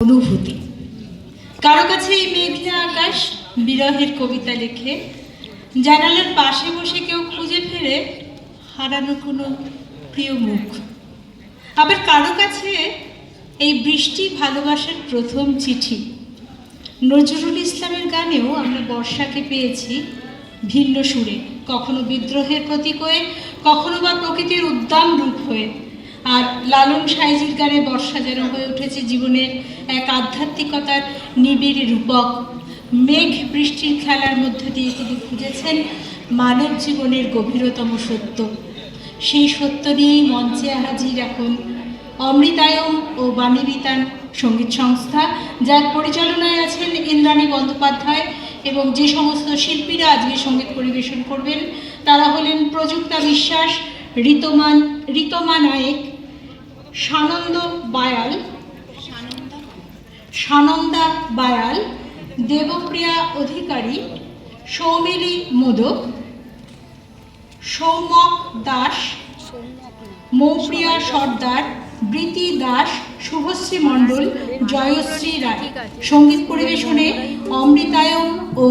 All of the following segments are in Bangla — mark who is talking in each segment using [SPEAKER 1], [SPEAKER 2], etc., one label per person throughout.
[SPEAKER 1] অনুভূতি। কারো কাছে এই মেঘলা আকাশ বিরহের কবিতা লেখে, জানালার পাশে বসে কেউ খুঁজে ফেরে হারানো কোনো প্রিয় মুখ। আবার কারো কাছে এই বৃষ্টি ভালোবাসার প্রথম চিঠি। নজরুল ইসলামের গানেও আমরা বর্ষাকে পেয়েছি ভিন্ন সুরে, কখনো বিদ্রোহের প্রতীক হয়ে, কখনো বা প্রকৃতির উদ্দাম রূপ হয়ে। আর লালন সাইজির গানে বর্ষা যেন হয়ে উঠেছে জীবনের এক আধ্যাত্মিকতার নিবিড় রূপক। মেঘ বৃষ্টির খেলার মধ্য দিয়ে তিনি খুঁজেছেন মানব জীবনের গভীরতম সত্য। সেই সত্য নিয়েই মঞ্চে হাজির এখন অমৃতায়ন ও বাণীবিতান সঙ্গীত সংস্থা, যার পরিচালনায় আছেন ইন্দ্রাণী বন্দ্যোপাধ্যায়। এবং যে সমস্ত শিল্পীরা আজকে সঙ্গীত পরিবেশন করবেন তারা হলেন প্রযুক্তা বিশ্বাস, ঋতমা নায়েক, সানন্দা বায়াল, দেবপ্রিয়া অধিকারী, সৌমিলি মোদক, সৌমক দাস, মৌপ্রিয়া সর্দার, বৃতি দাস, শুভশ্রী মণ্ডল, জয়শ্রী রায়। সঙ্গীত পরিবেশনে অমৃতায়ন ও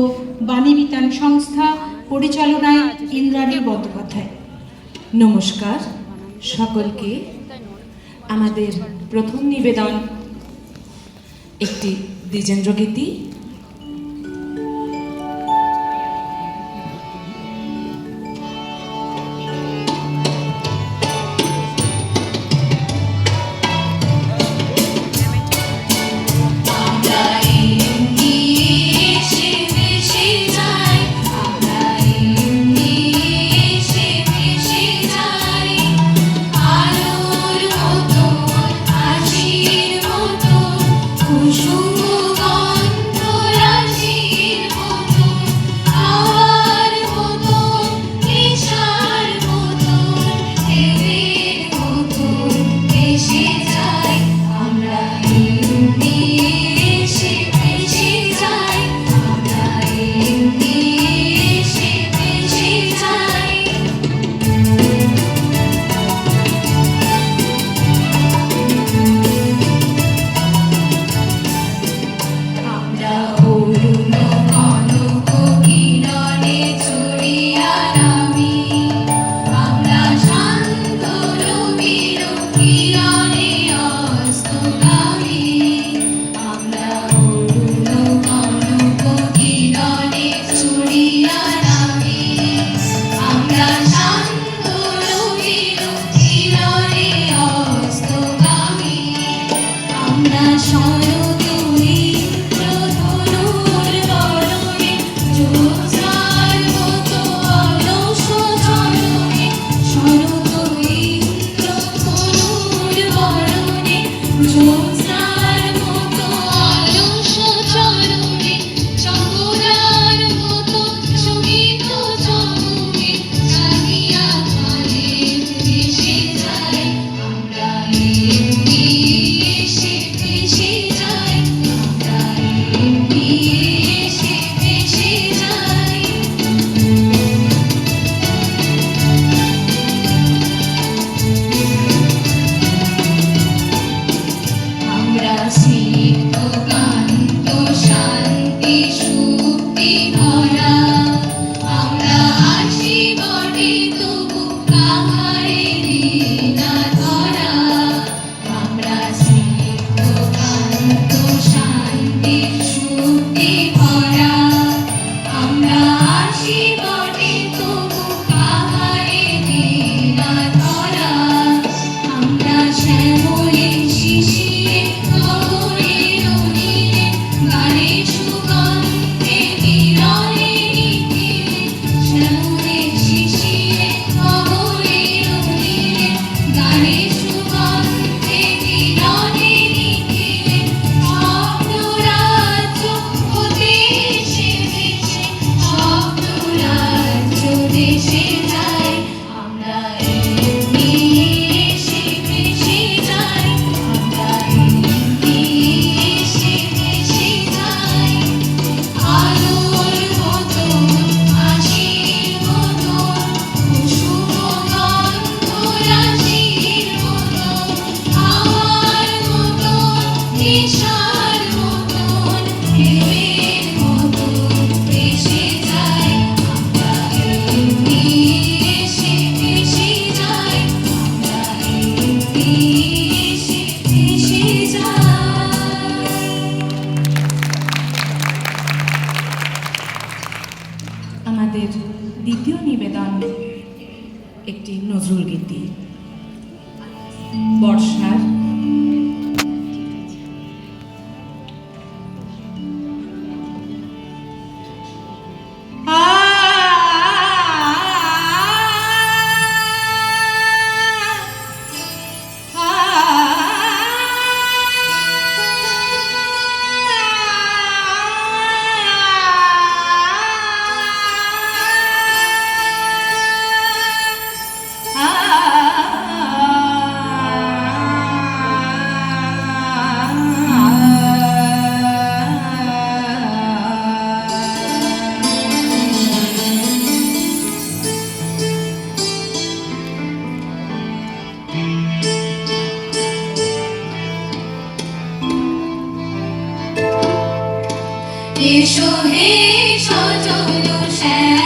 [SPEAKER 1] বাণীবিতান সংস্থা, পরিচালনায় ইন্দ্রাণী বন্দ্যোপাধ্যায়।
[SPEAKER 2] নমস্কার সকলকে। আমাদের প্রথম নিবেদন একটি দ্বিজেন্দ্র গীতি।
[SPEAKER 3] Isha এসো হে সজল শ্যাম